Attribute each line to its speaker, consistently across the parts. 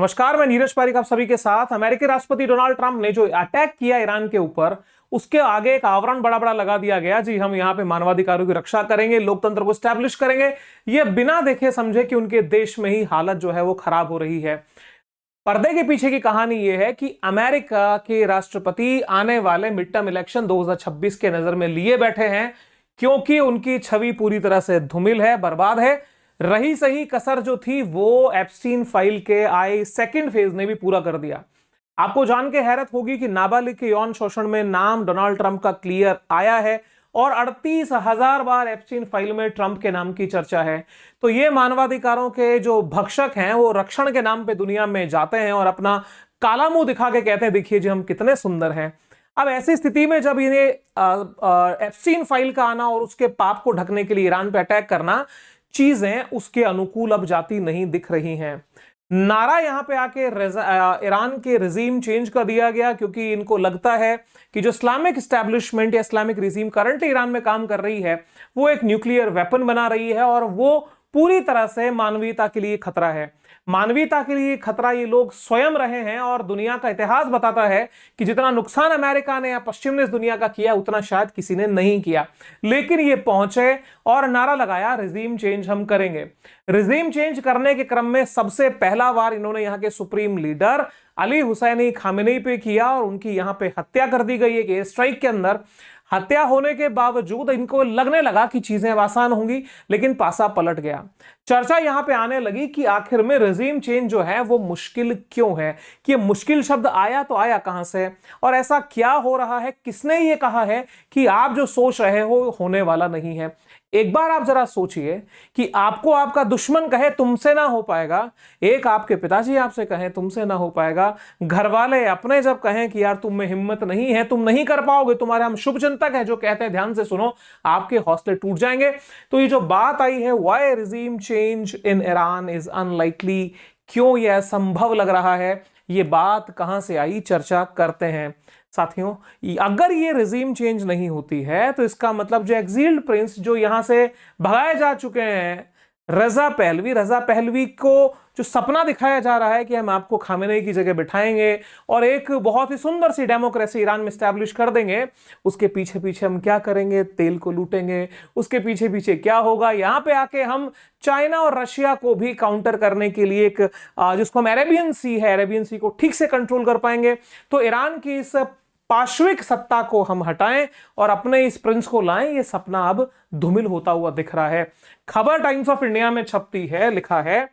Speaker 1: नमस्कार, मैं नीरज पारिक आप सभी के साथ। अमेरिकी राष्ट्रपति डोनाल्ड ट्रंप ने जो अटैक किया ईरान के ऊपर, उसके आगे एक आवरण बड़ा बड़ा लगा दिया गया। जी, हम यहाँ पे मानवाधिकारों की रक्षा करेंगे, लोकतंत्र को स्टैब्लिश करेंगे। ये बिना देखे समझे कि उनके देश में ही हालत जो है वो खराब हो रही है। पर्दे के पीछे की कहानी यह है कि अमेरिका के राष्ट्रपति आने वाले मिड टर्म इलेक्शन 2026 के नजर में लिए बैठे हैं, क्योंकि उनकी छवि पूरी तरह से धूमिल है, बर्बाद है। रही सही कसर जो थी वो एप्स्टीन फाइल के आए सेकंड फेज ने भी पूरा कर दिया। आपको जान के हैरत होगी कि नाबालिग के यौन शोषण में नाम डोनाल्ड ट्रंप का क्लियर आया है और 38,000 बार एप्स्टीन फाइल में ट्रंप के नाम की चर्चा है। तो ये मानवाधिकारों के जो भक्षक हैं वो रक्षण के नाम पे दुनिया में जाते हैं और अपना काला मुंह दिखा के कहते हैं, देखिए जी हम कितने सुंदर हैं। अब ऐसी स्थिति में जब इन्हें एप्स्टीन फाइल का आना और उसके पाप को ढकने के लिए ईरान पे अटैक करना, चीजें उसके अनुकूल अब जाती नहीं दिख रही हैं। नारा यहां पे आके ईरान के रिजीम चेंज कर दिया गया, क्योंकि इनको लगता है कि जो इस्लामिक स्टैब्लिशमेंट या इस्लामिक रिजीम करंट ईरान में काम कर रही है वो एक न्यूक्लियर वेपन बना रही है और वो पूरी तरह से मानवीयता के लिए खतरा है। मानवीयता के लिए खतरा ये लोग स्वयं रहे हैं और दुनिया का इतिहास बताता है कि जितना नुकसान अमेरिका ने या पश्चिम ने इस दुनिया का किया उतना शायद किसी ने नहीं किया। लेकिन ये पहुंचे और नारा लगाया रिजीम चेंज हम करेंगे। रिजीम चेंज करने के क्रम में सबसे पहला वार इन्होंने यहाँ के supreme leader Ali Hosseini Khamenei पे किया और उनकी यहाँ पे हत्या कर दी गई एक एयर स्ट्राइक के अंदर। हत्या होने के बावजूद इनको लगने लगा कि चीजें आसान होंगी, लेकिन पासा पलट गया। चर्चा यहां पे आने लगी कि आखिर में रिजीम चेंज जो है वो मुश्किल क्यों है, कि ये मुश्किल शब्द आया तो आया कहां से और ऐसा क्या हो रहा है, किसने ये कहा है कि आप जो सोच रहे हो होने वाला नहीं है। एक बार आप जरा सोचिए कि आपको आपका दुश्मन कहे तुमसे ना हो पाएगा, एक आपके पिताजी आपसे कहें तुमसे ना हो पाएगा, घर वाले अपने जब कहें कि यार तुम में हिम्मत नहीं है, तुम नहीं कर पाओगे, तुम्हारे हम शुभचिंतक हैं जो कहते हैं ध्यान से सुनो, आपके हौसले टूट जाएंगे। तो ये जो बात आई है why regime change in Iran is unlikely, क्यों यह असंभव लग रहा है, ये बात कहां से आई, चर्चा करते हैं। साथियों, अगर ये रिजीम चेंज नहीं होती है तो इसका मतलब जो एक्सिल्ड प्रिंस जो यहां से भगाए जा चुके हैं, रजा पहलवी को जो सपना दिखाया जा रहा है कि हम आपको खामेनेई की जगह बिठाएंगे और एक बहुत ही सुंदर सी डेमोक्रेसी ईरान में स्टैब्लिश कर देंगे, उसके पीछे पीछे हम क्या करेंगे, तेल को लूटेंगे। उसके पीछे पीछे क्या होगा, यहां पे आके हम चाइना और रशिया को भी काउंटर करने के लिए एक जिसको हम अरेबियन सी है, अरेबियन सी को ठीक से कंट्रोल कर पाएंगे। तो ईरान की इस पाश्विक सत्ता को हम हटाएं और अपने इस प्रिंस को लाएं, ये सपना अब धूमिल होता हुआ दिख रहा है। खबर टाइम्स ऑफ इंडिया में छपती है, लिखा है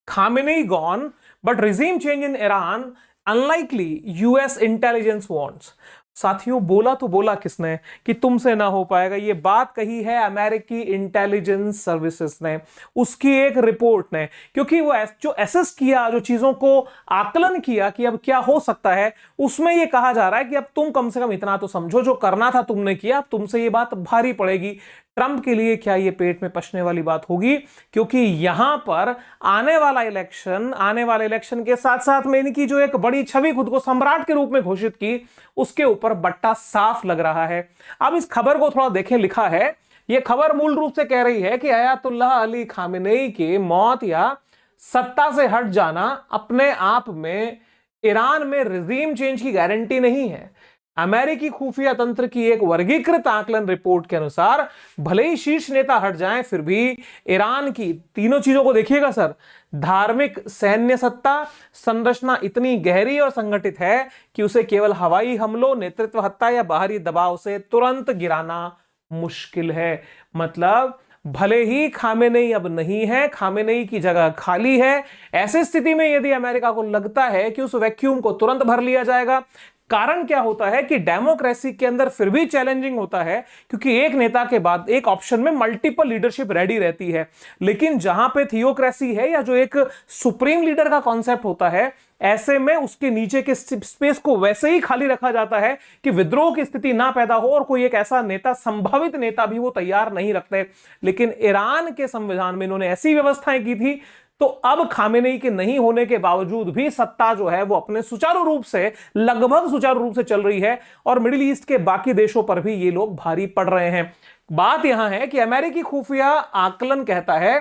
Speaker 1: Khamenei gone but regime change in Iran unlikely, US intelligence wants. साथियों, बोला तो बोला किसने कि तुमसे ना हो पाएगा, ये बात कही है अमेरिकी इंटेलिजेंस सर्विसेज ने, उसकी एक रिपोर्ट ने। क्योंकि वो जो एसेस किया, जो चीजों को आकलन किया कि अब क्या हो सकता है, उसमें ये कहा जा रहा है कि अब तुम कम से कम इतना तो समझो, जो करना था तुमने किया, अब तुमसे ये बात भारी पड़ेगी। ट्रंप के लिए क्या ये पेट में पचने वाली बात होगी, क्योंकि यहां पर आने वाले इलेक्शन के साथ साथ में इनकी जो एक बड़ी छवि खुद को सम्राट के रूप में घोषित की, उसके ऊपर बट्टा साफ लग रहा है। अब इस खबर को थोड़ा देखें, लिखा है, यह खबर मूल रूप से कह रही है कि अयातुल्लाह अली खामेनेई के मौत या सत्ता से हट जाना अपने आप में ईरान में रिजीम चेंज की गारंटी नहीं है। अमेरिकी खुफिया तंत्र की एक वर्गीकृत आकलन रिपोर्ट के अनुसार भले ही शीर्ष नेता हट जाएं, फिर भी ईरान की तीनों चीजों को देखिएगा सर, धार्मिक, सैन्य सत्ता, संरचना इतनी गहरी और संगठित है कि उसे केवल हवाई हमलों, नेतृत्व हत्या या बाहरी दबाव से तुरंत गिराना मुश्किल है। मतलब भले ही खामेनेई अब नहीं है, खामेनेई की जगह खाली है, ऐसी स्थिति में यदि अमेरिका को लगता है कि उस वैक्यूम को तुरंत भर लिया जाएगा, कारण क्या होता है कि डेमोक्रेसी के अंदर फिर भी चैलेंजिंग होता है, क्योंकि एक नेता के बाद एक ऑप्शन में मल्टीपल लीडरशिप रेडी रहती है। लेकिन जहां पे थियोक्रेसी है या जो एक सुप्रीम लीडर का कॉन्सेप्ट होता है, ऐसे में उसके नीचे के स्पेस को वैसे ही खाली रखा जाता है कि विद्रोह की स्थिति ना पैदा हो और कोई एक ऐसा नेता, संभावित नेता भी वो तैयार नहीं रखते। लेकिन ईरान के संविधान में इन्होंने ऐसी व्यवस्थाएं की थी, तो अब खामेनेई के नहीं होने के बावजूद भी सत्ता जो है वो अपने सुचारू रूप से, लगभग सुचारू रूप से चल रही है और मिडिल ईस्ट के बाकी देशों पर भी ये लोग भारी पड़ रहे हैं। बात यहां है कि अमेरिकी खुफिया आकलन कहता है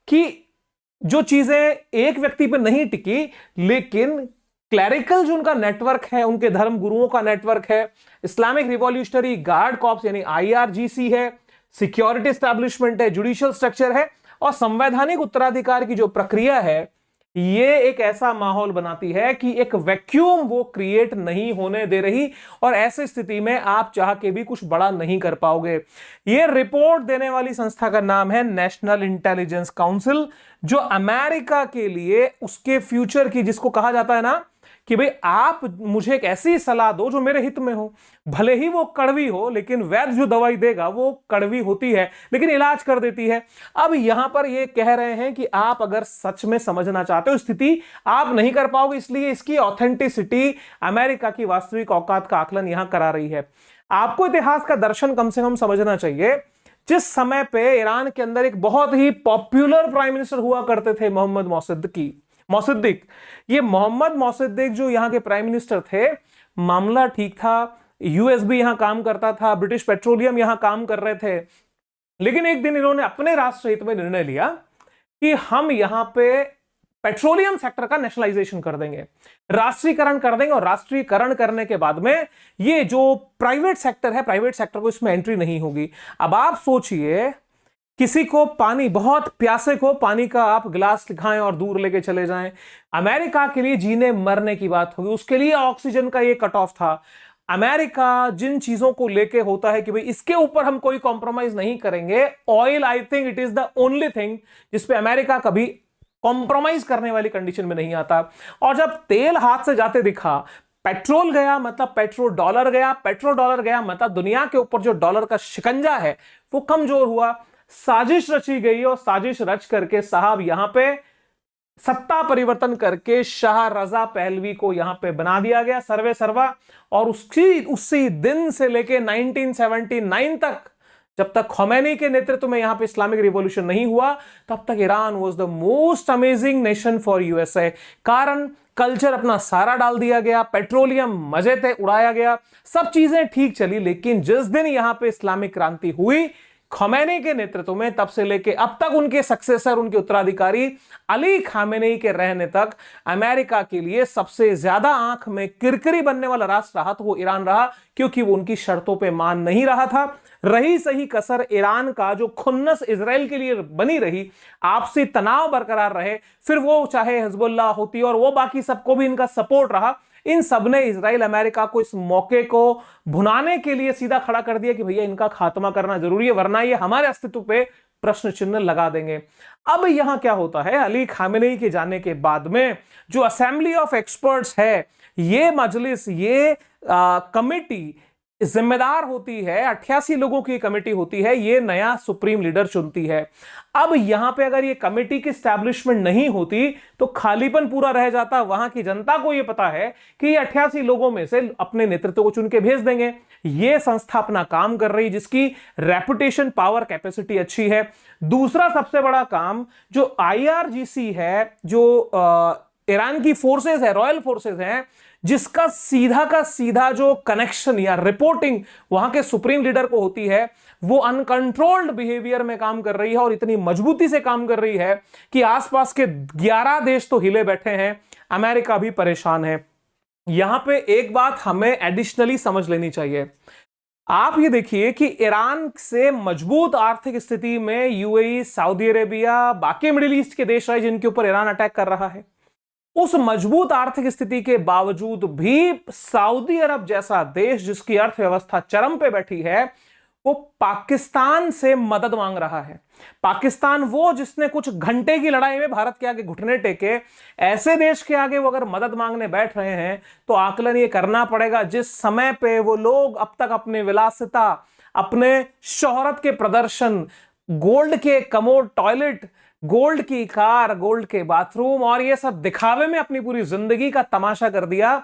Speaker 1: कि जो चीजें एक व्यक्ति पर नहीं टिकी, लेकिन क्लैरिकल जो उनका नेटवर्क है, उनके धर्म गुरुओं का नेटवर्क है, इस्लामिक रिवॉल्यूशनरी गार्ड कॉर्प्स यानी आईआरजीसी है, सिक्योरिटी एस्टैब्लिशमेंट है, जुडिशियल स्ट्रक्चर है, और संवैधानिक उत्तराधिकार की जो प्रक्रिया है, ये एक ऐसा माहौल बनाती है कि एक वैक्यूम वो क्रिएट नहीं होने दे रही, और ऐसी स्थिति में आप चाह के भी कुछ बड़ा नहीं कर पाओगे। ये रिपोर्ट देने वाली संस्था का नाम है नेशनल इंटेलिजेंस काउंसिल, जो अमेरिका के लिए उसके फ्यूचर की, जिसको कहा जाता है ना कि भाई आप मुझे एक ऐसी सलाह दो जो मेरे हित में हो, भले ही वो कड़वी हो, लेकिन वैद्य जो दवाई देगा वो कड़वी होती है लेकिन इलाज कर देती है। अब यहां पर ये कह रहे हैं कि आप अगर सच में समझना चाहते हो स्थिति, आप नहीं कर पाओगे, इसलिए इसकी ऑथेंटिसिटी अमेरिका की वास्तविक औकात का आकलन यहां करा रही है। आपको इतिहास का दर्शन कम से कम समझना चाहिए। जिस समय पे ईरान के अंदर एक बहुत ही पॉपुलर प्राइम मिनिस्टर हुआ करते थे मोहम्मद मोसद्दिक, ये मोहम्मद मोसद्दिक जो यहां के प्राइम मिनिस्टर थे, मामला ठीक था, यूएस भी यहां काम करता था, ब्रिटिश पेट्रोलियम यहां काम कर रहे थे, लेकिन एक दिन इन्होंने अपने राष्ट्र हित में निर्णय लिया कि हम यहां पे पेट्रोलियम सेक्टर का नेशनलाइजेशन कर देंगे, राष्ट्रीयकरण कर देंगे, और राष्ट्रीयकरण करने के बाद में ये जो प्राइवेट सेक्टर है, प्राइवेट सेक्टर को इसमें एंट्री नहीं होगी। अब आप सोचिए, किसी को पानी, बहुत प्यासे को पानी का आप गिलास दिखाएं और दूर लेके चले जाएं, अमेरिका के लिए जीने मरने की बात होगी, उसके लिए ऑक्सीजन का ये कट ऑफ था। अमेरिका जिन चीजों को लेके होता है कि भाई इसके ऊपर हम कोई कॉम्प्रोमाइज नहीं करेंगे, oil I think it is the only thing जिसपे अमेरिका कभी कॉम्प्रोमाइज करने वाली कंडीशन में नहीं आता। और जब तेल हाथ से जाते दिखा, पेट्रोल गया मतलब पेट्रोल डॉलर गया, पेट्रोल डॉलर गया मतलब दुनिया के ऊपर जो डॉलर का शिकंजा है वो कमजोर हुआ। साजिश रची गई, और साजिश रच करके साहब यहां पे सत्ता परिवर्तन करके शाह रजा पहलवी को यहां पे बना दिया गया सर्वे सर्वा। और उसी दिन से लेके 1979 तक, जब तक खोमेनी के नेतृत्व में यहां पे इस्लामिक रिवॉल्यूशन नहीं हुआ, तब तक Iran was the most amazing nation for USA. कारण कल्चर अपना सारा डाल दिया गया, पेट्रोलियम मजे थे उड़ाया गया, सब चीजें ठीक चली। लेकिन जिस दिन यहां पे इस्लामिक क्रांति हुई खोमेनी के नेतृत्व में, तब से लेके अब तक उनके सक्सेसर, उनके उत्तराधिकारी अली खामेनी के रहने तक, अमेरिका के लिए सबसे ज्यादा आंख में किरकिरी बनने वाला राष्ट्र रहा तो वो ईरान रहा, क्योंकि वो उनकी शर्तों पे मान नहीं रहा था। रही सही कसर ईरान का जो खुन्नस इजराइल के लिए बनी रही, आपसी तनाव बरकरार रहे, फिर वो चाहे हिजबुल्लाह होती और वो बाकी सबको भी इनका सपोर्ट रहा, इन सब ने इजराइल अमेरिका को इस मौके को भुनाने के लिए सीधा खड़ा कर दिया कि भैया इनका खात्मा करना जरूरी है, वरना ये हमारे अस्तित्व पे प्रश्न चिन्ह लगा देंगे। अब यहां क्या होता है, अली खामेनी के जाने के बाद में जो असेंबली ऑफ एक्सपर्ट्स है, ये मजलिस, ये कमेटी जिम्मेदार होती है, 88 लोगों की कमेटी होती है, ये नया सुप्रीम लीडर चुनती है। अब यहां पे अगर ये कमेटी की स्टैब्लिशमेंट नहीं होती तो खालीपन पूरा रह जाता। वहां की जनता को ये पता है कि ये 88 लोगों में से अपने नेतृत्व को चुन के भेज देंगे। ये संस्था अपना काम कर रही, जिसकी रेपुटेशन, पावर, कैपेसिटी अच्छी है। दूसरा सबसे बड़ा काम जो आईआरजीसी है, जो ईरान की फोर्सेस है, रॉयल फोर्सेस हैं, जिसका सीधा का सीधा जो कनेक्शन या रिपोर्टिंग वहां के सुप्रीम लीडर को होती है, वो अनकंट्रोल्ड बिहेवियर में काम कर रही है, और इतनी मजबूती से काम कर रही है कि आसपास के 11 देश तो हिले बैठे हैं, अमेरिका भी परेशान है। यहां पे एक बात हमें एडिशनली समझ लेनी चाहिए। आप ये देखिए कि ईरान से मजबूत आर्थिक स्थिति में यूएई, सऊदी अरेबिया, बाकी मिडिल ईस्ट के देश रहे जिनके ऊपर ईरान अटैक कर रहा है। उस मजबूत आर्थिक स्थिति के बावजूद भी सऊदी अरब जैसा देश, जिसकी अर्थव्यवस्था चरम पे बैठी है, वो पाकिस्तान से मदद मांग रहा है। पाकिस्तान वो जिसने कुछ घंटे की लड़ाई में भारत के आगे घुटने टेके, ऐसे देश के आगे वो अगर मदद मांगने बैठ रहे हैं तो आकलन ये करना पड़ेगा, जिस समय पे वो लोग अब तक अपने विलासिता, अपने शोहरत के प्रदर्शन, गोल्ड के कमोड टॉयलेट, गोल्ड की कार, गोल्ड के बाथरूम और ये सब दिखावे में अपनी पूरी जिंदगी का तमाशा कर दिया।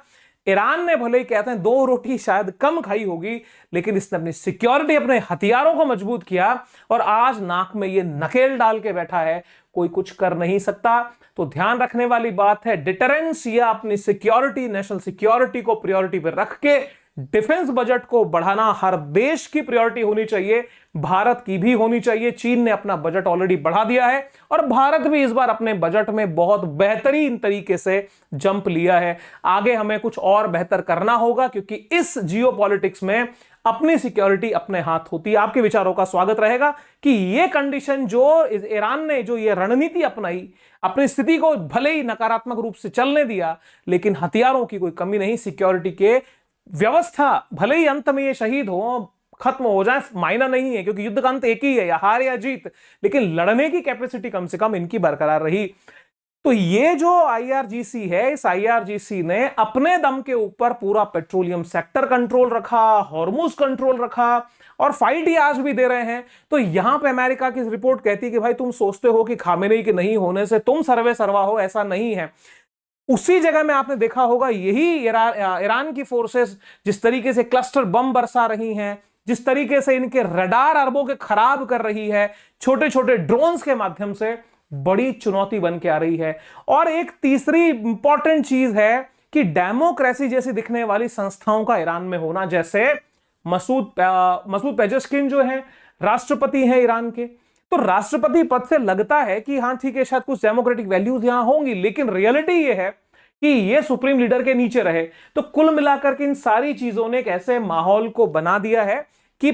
Speaker 1: ईरान ने भले ही कहते हैं 2 रोटी शायद कम खाई होगी, लेकिन इसने अपनी सिक्योरिटी, अपने हथियारों को मजबूत किया, और आज नाक में ये नकेल डाल के बैठा है, कोई कुछ कर नहीं सकता। तो ध्यान रखने वाली बात है, डिटरेंस या अपनी सिक्योरिटी, नेशनल सिक्योरिटी को प्रायोरिटी पर रख के डिफेंस बजट को बढ़ाना हर देश की प्रायोरिटी होनी चाहिए, भारत की भी होनी चाहिए। चीन ने अपना बजट ऑलरेडी बढ़ा दिया है और भारत भी इस बार अपने बजट में बहुत बेहतरीन तरीके से जंप लिया है। आगे हमें कुछ और बेहतर करना होगा, क्योंकि इस जियोपॉलिटिक्स में अपनी सिक्योरिटी अपने हाथ होती है। आपके विचारों का स्वागत रहेगा कि यह कंडीशन जो ईरान ने जो ये रणनीति अपनाई, अपनी स्थिति को भले ही नकारात्मक रूप से चलने दिया, लेकिन हथियारों की कोई कमी नहीं, सिक्योरिटी के व्यवस्था भले ही अंत में ये शहीद हो, खत्म हो जाए, मायना नहीं है, क्योंकि युद्ध का अंत एक ही है, या हार या जीत, लेकिन लड़ने की कैपेसिटी कम से कम इनकी बरकरार रही। तो ये जो आईआरजीसी है, इस आईआरजीसी ने अपने दम के ऊपर पूरा पेट्रोलियम सेक्टर कंट्रोल रखा, हॉर्मुज कंट्रोल रखा, और फाइट ही आज भी दे रहे हैं। तो यहां पे अमेरिका की रिपोर्ट कहती है कि भाई तुम सोचते हो कि खामेनेई के नहीं होने से तुम सर्वे सर्वा हो, ऐसा नहीं है। उसी जगह में आपने देखा होगा यही ईरान की फोर्सेस जिस तरीके से क्लस्टर बम बरसा रही हैं, जिस तरीके से इनके रडार अरबों के खराब कर रही है, छोटे छोटे ड्रोन्स के माध्यम से, बड़ी चुनौती बन के आ रही है। और एक तीसरी इंपॉर्टेंट चीज है कि डेमोक्रेसी जैसी दिखने वाली संस्थाओं का ईरान में होना, जैसे मसूद पेजेश्किन जो है राष्ट्रपति हैं ईरान के, तो राष्ट्रपति पद से लगता है कि हां ठीक है, शायद कुछ डेमोक्रेटिक वैल्यूज यहां होंगी, लेकिन रियलिटी यह है कि ये सुप्रीम लीडर के नीचे रहे। तो कुल मिलाकर के इन सारी चीजों ने एक ऐसे माहौल को बना दिया है कि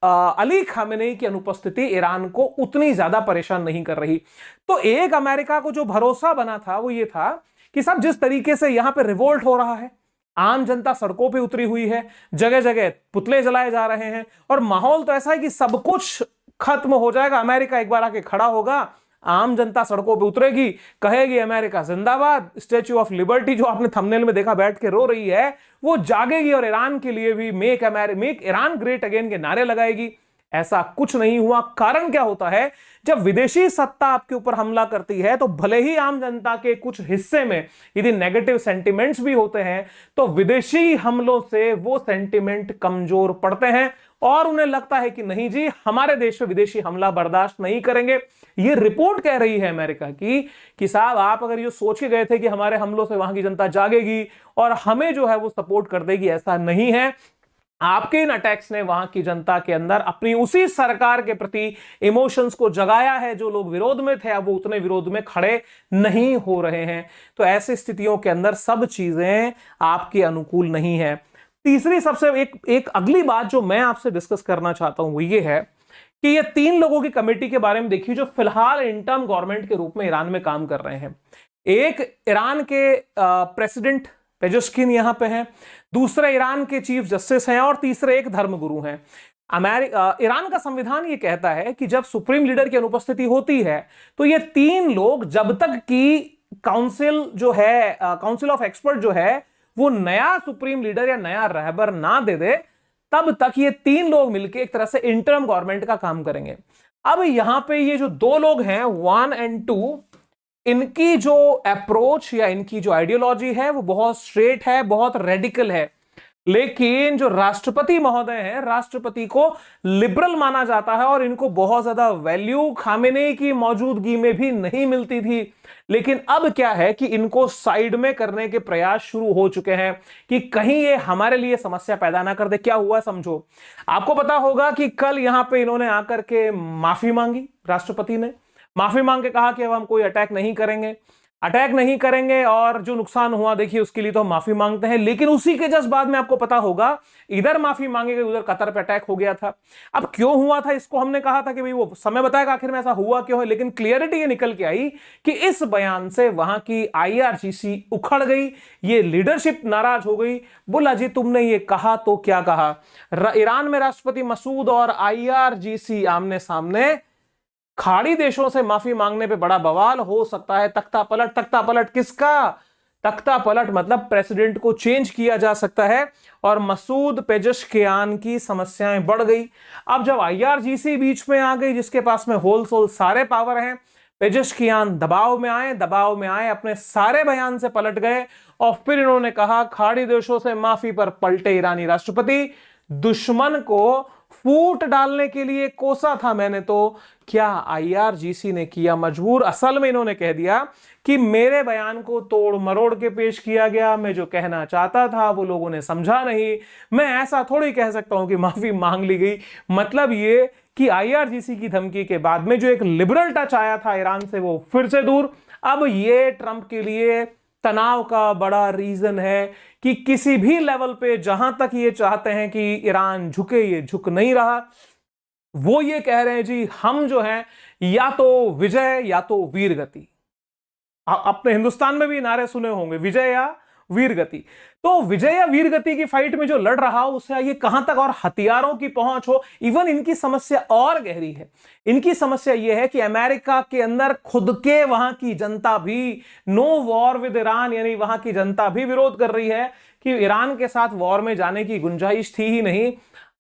Speaker 1: अली खामेनेई की अनुपस्थिति ईरान को उतनी ज्यादा परेशान नहीं कर रही। तो एक अमेरिका को जो भरोसा बना था वो ये था कि सब जिस तरीके से यहां पे रिवोल्ट हो रहा है, आम जनता सड़कों पे उतरी हुई है, जगह जगह पुतले जलाए जा रहे हैं, और माहौल तो ऐसा है कि सब कुछ खत्म हो जाएगा, अमेरिका एक बार आके खड़ा होगा, आम जनता सड़कों पे उतरेगी, कहेगी अमेरिका जिंदाबाद, स्टैच्यू ऑफ लिबर्टी जो आपने थंबनेल में देखा बैठ के रो रही है वो जागेगी, और ईरान के लिए भी मेक ईरान ग्रेट अगेन के नारे लगाएगी। ऐसा कुछ नहीं हुआ। कारण क्या होता है, जब विदेशी सत्ता आपके ऊपर हमला करती है तो भले ही आम जनता के कुछ हिस्से में यदि नेगेटिव सेंटिमेंट्स भी होते हैं, तो विदेशी हमलों से वो सेंटिमेंट कमजोर पड़ते हैं और उन्हें लगता है कि नहीं जी, हमारे देश पे विदेशी हमला बर्दाश्त नहीं करेंगे। ये रिपोर्ट कह रही है अमेरिका की कि साहब आप अगर ये सोच के गए थे कि हमारे हमलों से वहां की जनता जागेगी और हमें जो है वो सपोर्ट कर देगी, ऐसा नहीं है। आपके इन अटैक्स ने वहां की जनता के अंदर अपनी उसी सरकार के प्रति इमोशंस को जगाया है। जो लोग विरोध में थे अब वो उतने विरोध में खड़े नहीं हो रहे हैं। तो ऐसी स्थितियों के अंदर सब चीजें आपके अनुकूल नहीं है। तीसरी सबसे एक अगली बात जो मैं आपसे डिस्कस करना चाहता हूं वो ये है कि ये 3 लोगों की कमेटी के बारे में देखिए जो फिलहाल इंटर्म गवर्नमेंट के रूप में ईरान में काम कर रहे हैं। एक ईरान के प्रेसिडेंट पेजेश्किन यहां पे हैं, दूसरे ईरान के चीफ जस्टिस हैं, और तीसरे एक धर्मगुरु हैं। ईरान का संविधान ये कहता है कि जब सुप्रीम लीडर की अनुपस्थिति होती है तो ये 3 लोग जब तक कि काउंसिल जो है, काउंसिल ऑफ एक्सपर्ट जो है वो नया सुप्रीम लीडर या नया रहबर ना दे दे, तब तक ये 3 लोग मिलकर एक तरह से इंटर्म गवर्नमेंट का काम करेंगे। अब यहां पे ये जो 2 लोग हैं 1 और 2, इनकी जो अप्रोच या इनकी जो आइडियोलॉजी है वो बहुत स्ट्रेट है, बहुत रेडिकल है। लेकिन जो राष्ट्रपति महोदय हैं, राष्ट्रपति को लिबरल माना जाता है और इनको बहुत ज्यादा वैल्यू खामेनेई की मौजूदगी में भी नहीं मिलती थी। लेकिन अब क्या है कि इनको साइड में करने के प्रयास शुरू हो चुके हैं कि कहीं ये हमारे लिए समस्या पैदा ना कर दे। क्या हुआ समझो, आपको पता होगा कि कल यहां पे इन्होंने आकर के माफी मांगी, राष्ट्रपति ने माफी मांग के कहा कि अब हम कोई अटैक नहीं करेंगे और जो नुकसान हुआ देखिए उसके लिए तो हम माफी मांगते हैं। लेकिन उसी के जस्ट बाद में आपको पता होगा इधर माफी मांगे गई, उधर कतर पे अटैक हो गया था। अब क्यों हुआ था इसको हमने कहा था कि भाई वो समय बताएगा आखिर में ऐसा हुआ क्यों है, लेकिन क्लियरिटी ये निकल के आई कि इस बयान से वहां की आईआरजीसी उखड़ गई, ये लीडरशिप नाराज हो गई। बोला जी तुमने ये कहा तो क्या कहा। ईरान में राष्ट्रपति मसूद और आईआरजीसी आमने सामने, खाड़ी देशों से माफी मांगने पे बड़ा बवाल हो सकता है। तख्ता पलट किसका? तख्ता पलट मतलब प्रेसिडेंट को चेंज किया जा सकता है। और मसूद पेजेश्कियान की समस्याएं बढ़ गई। अब जब आईआरजीसी बीच में आ गई, जिसके पास में होल सोल सारे पावर हैं, पेजेश्कियान दबाव में आए, अपने सारे बयान से पलट गए और फिर इन्होंने कहा खाड़ी देशों से माफी पर पलटे ईरानी राष्ट्रपति, दुश्मन को फूट डालने के लिए कोसा था मैंने, तो क्या आईआरजीसी ने किया मजबूर? असल में इन्होंने कह दिया कि मेरे बयान को तोड़ मरोड़ के पेश किया गया, मैं जो कहना चाहता था वो लोगों ने समझा नहीं, मैं ऐसा थोड़ी कह सकता हूं कि माफी मांग ली गई। मतलब ये कि आईआरजीसी की धमकी के बाद में जो एक लिबरल टच आया था ईरान से वो फिर से दूर। अब ये ट्रंप के लिए तनाव का बड़ा रीजन है कि किसी भी लेवल पे जहां तक ये चाहते हैं कि ईरान झुके, ये झुक नहीं रहा। वो ये कह रहे हैं जी हम जो हैं या तो विजय या तो वीरगति। अपने हिंदुस्तान में भी नारे सुने होंगे, विजय या वीरगति। तो विजय या वीरगति की फाइट में जो लड़ रहा हो उससे ये कहां तक और हथियारों की पहुंच हो। इवन इनकी समस्या और गहरी है। इनकी समस्या यह है कि अमेरिका के अंदर खुद के वहां की जनता भी नो वॉर विद ईरान, यानी वहां की जनता भी विरोध कर रही है कि ईरान के साथ वॉर में जाने की गुंजाइश थी ही नहीं।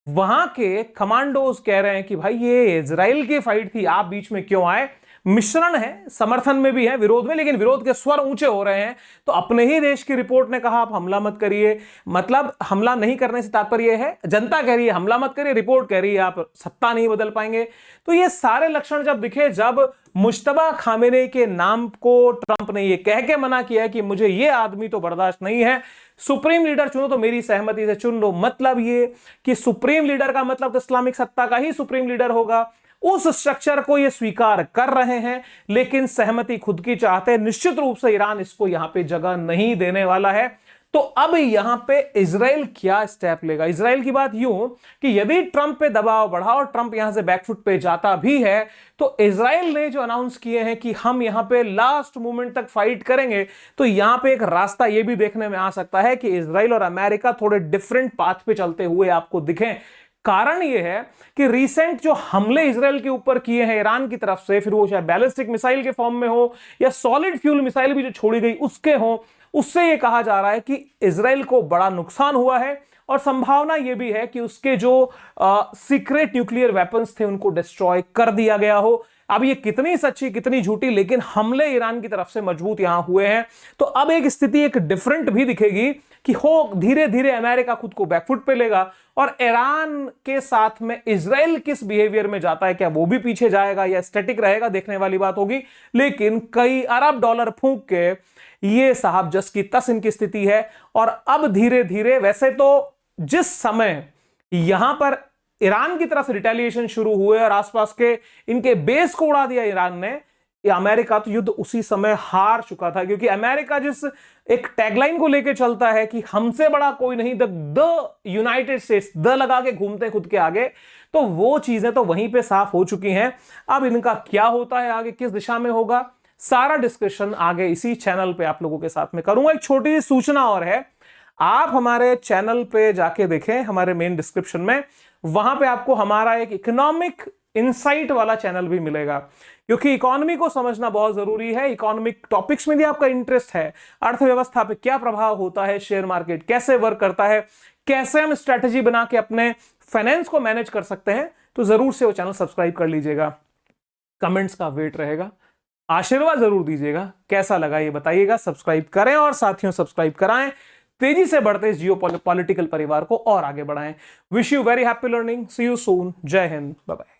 Speaker 1: वहां के कमांडोज कह रहे हैं कि भाई ये इजराइल की फाइट थी, आप बीच में क्यों आए। मिश्रण है, समर्थन में भी है, विरोध में, लेकिन विरोध के स्वर ऊंचे हो रहे हैं। तो अपने ही देश की रिपोर्ट ने कहा आप हमला मत करिए, मतलब हमला नहीं करने से तात्पर्य है जनता कह रही है हमला मत करिए, रिपोर्ट कह रही है आप सत्ता नहीं बदल पाएंगे। तो ये सारे लक्षण जब दिखे, जब मुश्तबा खामेनी के नाम को ट्रंप ने ये कह के मना किया कि मुझे ये आदमी तो बर्दाश्त नहीं है, सुप्रीम लीडर चुनो तो मेरी सहमति से चुन लो, मतलब ये कि सुप्रीम लीडर का मतलब तो इस्लामिक सत्ता का ही सुप्रीम लीडर होगा, उस स्ट्रक्चर को ये स्वीकार कर रहे हैं, लेकिन सहमति खुद की चाहते हैं। निश्चित रूप से ईरान इसको यहां पे जगह नहीं देने वाला है। तो अब यहां पे इजराइल क्या स्टेप लेगा? इजराइल की बात यूं कि यदि ट्रंप पे दबाव बढ़ा और ट्रंप यहां से बैकफुट पे जाता भी है, तो इजराइल ने जो अनाउंस किए हैं कि हम यहां पे लास्ट मोमेंट तक फाइट करेंगे, तो यहां पे एक रास्ता यह भी देखने में आ सकता है कि इजराइल और अमेरिका थोड़े डिफरेंट पाथ पे चलते हुए आपको दिखें। कारण यह है कि रीसेंट जो हमले इजराइल के ऊपर किए हैं ईरान की तरफ से, फिर वो चाहे बैलिस्टिक मिसाइल के फॉर्म में हो या सॉलिड फ्यूल मिसाइल भी जो छोड़ी गई उसके हो, उससे यह कहा जा रहा है कि इजराइल को बड़ा नुकसान हुआ है और संभावना यह भी है कि उसके जो सीक्रेट न्यूक्लियर वेपन्स थे उनको डिस्ट्रॉय कर दिया गया हो। अब ये कितनी सच्ची कितनी झूठी, लेकिन हमले ईरान की तरफ से मजबूत यहां हुए हैं। तो अब एक स्थिति एक डिफरेंट भी दिखेगी कि हो धीरे धीरे अमेरिका खुद को बैकफुट पे लेगा और ईरान के साथ में इजराइल किस बिहेवियर में जाता है, क्या वो भी पीछे जाएगा या स्टैटिक रहेगा, देखने वाली बात होगी। लेकिन कई अरब डॉलर फूंक के ये साहब जस की तस इनकी स्थिति है। और अब धीरे धीरे, वैसे तो जिस समय यहां पर ईरान की तरफ से रिटेलिएशन शुरू हुए और आसपास के इनके बेस को उड़ा दिया ईरान ने, अमेरिका तो युद्ध उसी समय हार चुका था। क्योंकि अमेरिका जिस एक टैगलाइन को लेकर चलता है कि हमसे बड़ा कोई नहीं, द यूनाइटेड स्टेट्स, द लगा के घूमते खुद के आगे, तो वो चीजें तो वहीं पे साफ हो चुकी हैं। अब इनका क्या होता है आगे, किस दिशा में होगा, सारा डिस्कशन आगे इसी चैनल पे आप लोगों के साथ में करूंगा। एक छोटी सी सूचना और है, आप हमारे चैनल पे जाके देखें, हमारे मेन डिस्क्रिप्शन में, वहां पे आपको हमारा एक इकोनॉमिक इनसाइट वाला चैनल भी मिलेगा। क्योंकि इकोनॉमी को समझना बहुत जरूरी है। इकोनॉमिक टॉपिक्स में भी आपका इंटरेस्ट है, अर्थव्यवस्था पे क्या प्रभाव होता है, शेयर मार्केट कैसे वर्क करता है, कैसे हम स्ट्रेटेजी बना के अपने फाइनेंस को मैनेज कर सकते हैं, तो जरूर से वो चैनल सब्सक्राइब कर लीजिएगा। कमेंट्स का वेट रहेगा, आशीर्वाद जरूर दीजिएगा। कैसा लगा ये बताइएगा, सब्सक्राइब करें और साथियों सब्सक्राइब कराएं। तेजी से बढ़ते इस जियो पॉलिटिकल परिवार को और आगे बढ़ाएं। Wish you very happy learning. See you soon. जय हिंद। Bye bye.